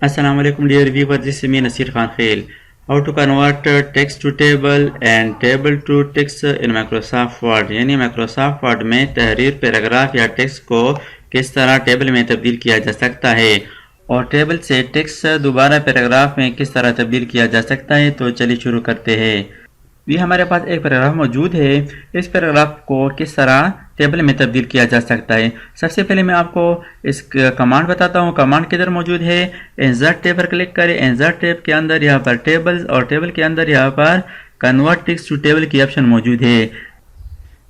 Assalamu alaikum dear viewers, this is me Nasir Khan Khail. How to convert text to table and table to text in Microsoft Word। यानी Microsoft Word में तहरीर paragraph या text को किस तरह table में तब्दील किया जा सकता है और टेबल से टेक्स्ट दोबारा पैराग्राफ में किस तरह तब्दील किया जा सकता है। तो चलिए शुरू करते हैं। ये हमारे पास एक पैराग्राफ मौजूद है। इस पैराग्राफ को किस तरह टेबल में तब्दील किया जा सकता है। सबसे पहले मैं आपको इस कमांड बताता हूँ। कमांड किधर मौजूद है, इंसर्ट टैब पर क्लिक करें। इंसर्ट टैब के अंदर यहाँ पर टेबल्स और टेबल के अंदर यहाँ पर कन्वर्ट टेक्स्ट टू टेबल की ऑप्शन मौजूद है।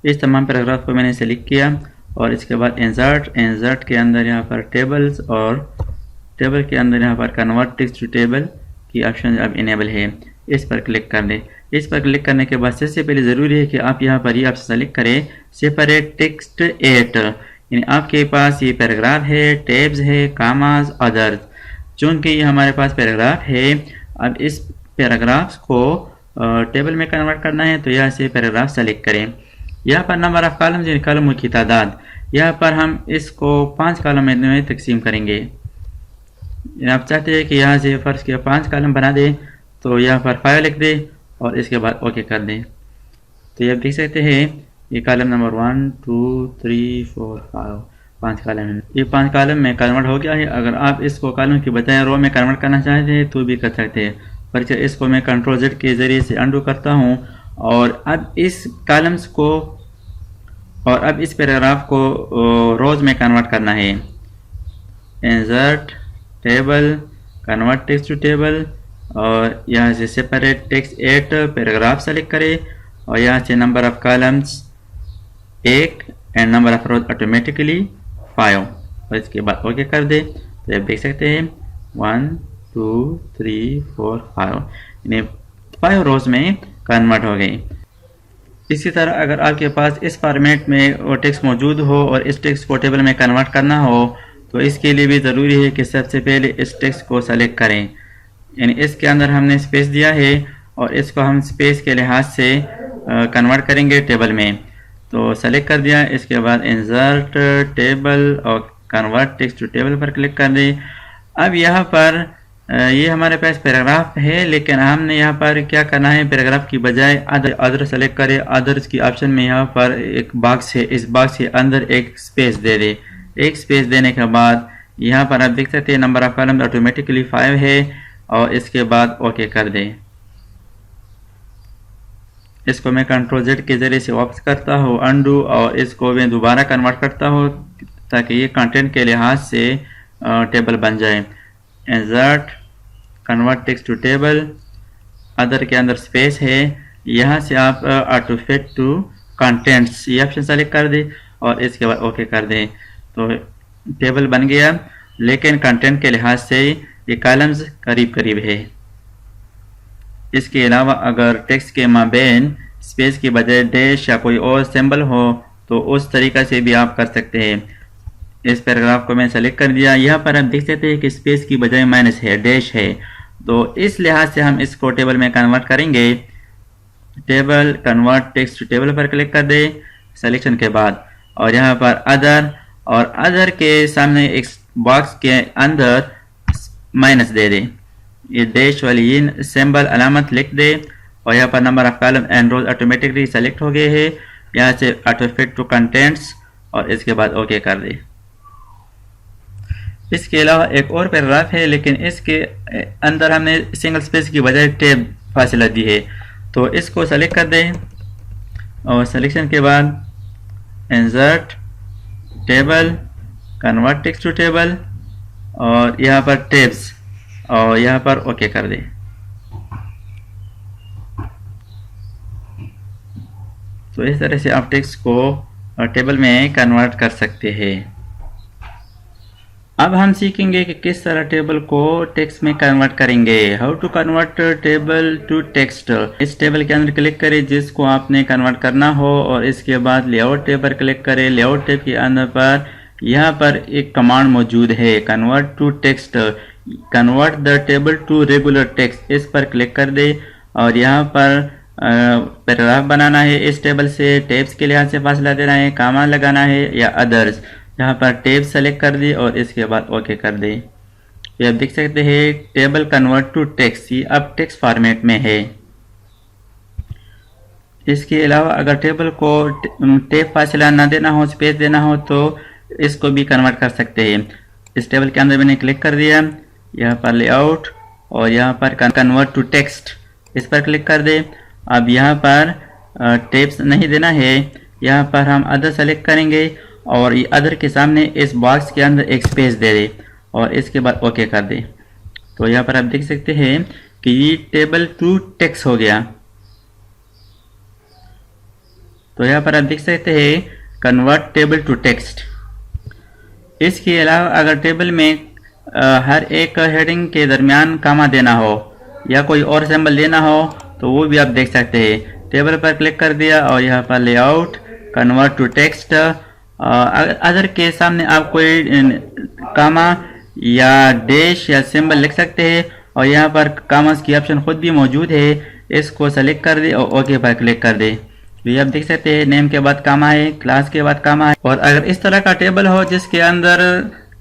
इस तमाम पैराग्राफ को मैंने सेलेक्ट किया और इसके बाद इंसर्ट के अंदर यहाँ पर टेबल्स और टेबल के अंदर यहाँ पर कन्वर्ट टेक्स्ट टू टेबल की ऑप्शन अब इनेबल है। इस पर क्लिक कर दें। इस पर क्लिक करने के बाद सबसे पहले ज़रूरी है कि आप यहाँ पर ये ऑप्शन सेलेक्ट करें सेपरेट टेक्स्ट एट। यानी आपके पास ये पैराग्राफ है, टैब्स है, कामाज, अदर्स। चूँकि ये हमारे पास पैराग्राफ है, अब इस पैराग्राफ्स को टेबल में कन्वर्ट करना है तो यहाँ से पैराग्राफ सेलेक्ट करें। यहाँ पर नंबर ऑफ कॉलम्स यानी कॉलमों की तादाद, यहाँ पर हम इसको 5 कॉलम में तकसीम करेंगे। आप चाहते हैं कि यहाँ से फ़र्ज़ किया 5 कॉलम बना दें तो यहाँ पर 5 लिख दें और इसके बाद ओके कर दें। तो ये आप देख सकते हैं ये कॉलम नंबर 1 2 3 4 5 5 कॉलम है। ये 5 कॉलम में कन्वर्ट हो गया है। अगर आप इसको कॉलम की बजाय रो में कन्वर्ट करना चाहते हैं तो भी कर सकते हैं, पर इसको मैं कंट्रोल Z के ज़रिए से अंडू करता हूँ। और अब इस कॉलम्स को और अब इस पैराग्राफ को रोज़ में कन्वर्ट करना है। Insert table, convert text to table और यहाँ से separate text at paragraph select करें और यहाँ से number of columns 1 and number of rows automatically 5 और इसके बाद ओके कर दें। तो आप देख सकते हैं 1 2 3 4 5 यानी 5 रोज में कन्वर्ट हो गई। इसी तरह अगर आपके पास इस फॉर्मेट में वो टेक्स्ट मौजूद हो और इस टेक्स्ट को टेबल में कन्वर्ट करना हो तो इसके लिए भी ज़रूरी है कि सबसे पहले इस टेक्स्ट को सेलेक्ट करें। यानी इसके अंदर हमने स्पेस दिया है और इसको हम स्पेस के लिहाज से कन्वर्ट करेंगे टेबल में। तो सेलेक्ट कर दिया, इसके बाद इंसर्ट टेबल और कन्वर्ट टेक्स्ट टू टेबल पर क्लिक कर दें। अब यहाँ पर ये हमारे पास पैराग्राफ है, लेकिन हमने यहाँ पर क्या करना है, पैराग्राफ की बजाय अदर सेलेक्ट करें। अदर्स की ऑप्शन में यहाँ पर एक बॉक्स है, इस बॉक्स के अंदर एक स्पेस दे दें। एक स्पेस देने के बाद यहाँ पर आप देख सकते हैं नंबर ऑफ कॉलम ऑटोमेटिकली 5 है और इसके बाद ओके कर दें। इसको मैं कंट्रोल Z के ज़रिए से वापस करता हूँ अंडू और इसको मैं दोबारा कन्वर्ट करता हूँ ताकि ये कंटेंट के लिहाज से टेबल बन जाए। Insert convert text to table, other के अंदर स्पेस है, यहाँ से आप ऑटो फिट टू कंटेंट्स ये ऑप्शन सेलेक्ट कर दें और इसके बाद ओके कर दें। तो टेबल बन गया, लेकिन कंटेंट के लिहाज से ये कॉलम्स करीब करीब है। इसके अलावा अगर टेक्स्ट के माबेन स्पेस की बजाय डैश या कोई और सिंबल हो तो उस तरीक़ा से भी आप कर सकते हैं। इस पैराग्राफ को मैंने सेलेक्ट कर दिया। यहाँ पर आप देख सकते हैं कि स्पेस की बजाय माइनस है, डैश है। तो इस लिहाज से हम इसको टेबल में कन्वर्ट करेंगे। Table convert text to table पर क्लिक कर दें सेलेक्शन के बाद और यहाँ पर अदर और अदर के सामने एक बॉक्स के अंदर माइनस दे दें। ये डैश वाली ये सिंबल अलामत लिख दे और यहाँ पर number of column and rows automatically select हो गए हैं। यहाँ से ऑटो फिट टू कंटेंट्स और इसके बाद ओके कर दे। इसके अलावा एक और पैराग्राफ है, लेकिन इसके अंदर हमने सिंगल स्पेस की बजाय टैब फासिला दी है। तो इसको सेलेक्ट कर दें और सिलेक्शन के बाद insert table, convert text to table और यहाँ पर टैब्स और यहाँ पर ओके कर दें। तो इस तरह से आप टेक्स्ट को टेबल में कन्वर्ट कर सकते हैं। अब हम सीखेंगे कि किस तरह टेबल को टेक्स्ट में कन्वर्ट करेंगे। How to convert table to text. इस टेबल के अंदर क्लिक करें जिसको आपने कन्वर्ट करना हो और इसके बाद लेआउट टैब पर क्लिक करें। लेआउट टैब के अंदर पर यहाँ पर एक कमांड मौजूद है convert to text, convert the table to regular text. इस पर क्लिक कर दे और यहाँ पर पैराग्राफ बनाना है। इस टेबल से टेब्स के लिहाज से फासला देना है, कामा लगाना है या अदर्स। यहाँ पर टेब सेलेक्ट कर दी और इसके बाद ओके कर दी। ये आप देख सकते हैं टेबल कन्वर्ट टू टेक्स्ट, ये अब टेक्स्ट फॉर्मेट में है। इसके अलावा अगर टेबल को टेप फासिला ना देना हो, स्पेस देना हो, तो इसको भी कन्वर्ट कर सकते हैं। इस टेबल के अंदर मैंने क्लिक कर दिया, यहाँ पर लेआउट और यहाँ पर कन्वर्ट टू टेक्स्ट, इस पर क्लिक कर दे। अब यहाँ पर टेप्स नहीं देना है, यहाँ पर हम अदर सेलेक्ट करेंगे और ये अदर के सामने इस बॉक्स के अंदर एक स्पेस दे दे और इसके बाद ओके कर दे। तो यहाँ पर आप देख सकते हैं कि ये टेबल टू टेक्स्ट हो गया। तो यहाँ पर आप देख सकते हैं कन्वर्ट टेबल टू टेक्स्ट। इसके अलावा अगर टेबल में हर एक हेडिंग के दरमियान कामा देना हो या कोई और सिंबल देना हो तो वो भी आप देख सकते हैं। टेबल पर क्लिक कर दिया और यहाँ पर layout convert to text, other के सामने आप कोई कामा या डैश या सिंबल लिख सकते हैं और यहाँ पर कामास की ऑप्शन खुद भी मौजूद है, इसको सेलेक्ट कर दे और ओके पर क्लिक कर दे। तो ये आप देख सकते हैं नेम के बाद कामा है, क्लास के बाद कामा है। और अगर इस तरह का टेबल हो जिसके अंदर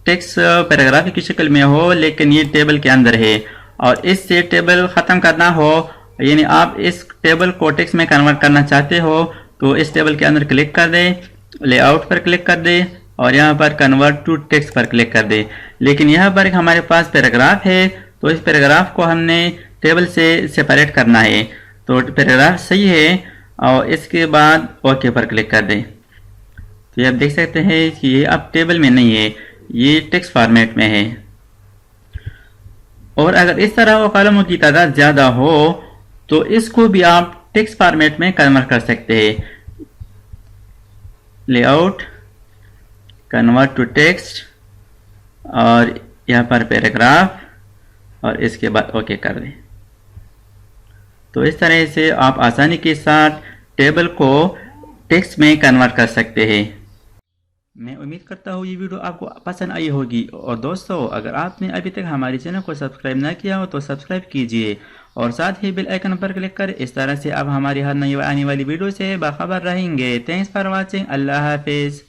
टेक्स्ट पैराग्राफ की शक्ल में हो लेकिन ये टेबल के अंदर है और इससे टेबल ख़त्म करना हो, यानी आप इस टेबल को टेक्स्ट में कन्वर्ट करना चाहते हो, तो इस टेबल के अंदर क्लिक कर दे, लेआउट पर क्लिक कर दे और यहाँ पर कन्वर्ट टू टेक्स्ट पर क्लिक कर दे। लेकिन यहाँ पर हमारे पास पैराग्राफ है तो इस पैराग्राफ को हमने टेबल से सेपरेट करना है। तो पैराग्राफ सही है और इसके बाद ओके पर क्लिक कर दें। तो ये आप देख सकते हैं कि ये अब टेबल में नहीं है, ये टेक्स्ट फॉर्मेट में है। और अगर इस तरह वो कॉलमों की तादाद ज़्यादा हो तो इसको भी आप टेक्स्ट फॉर्मेट में कन्वर्ट कर सकते हैं। लेआउट कन्वर्ट टू टेक्स्ट और यहाँ पर पैराग्राफ और इसके बाद ओके कर दें। तो इस तरह से आप आसानी के साथ टेबल को टेक्स्ट में कन्वर्ट कर सकते हैं। मैं उम्मीद करता हूँ ये वीडियो आपको पसंद आई होगी। और दोस्तों अगर आपने अभी तक हमारे चैनल को सब्सक्राइब ना किया हो तो सब्सक्राइब कीजिए और साथ ही बेल आइकन पर क्लिक कर, इस तरह से आप हमारी हर नई आने वाली वीडियो से बाखबर रहेंगे। Thanks for watching. अल्लाह हाफिज़।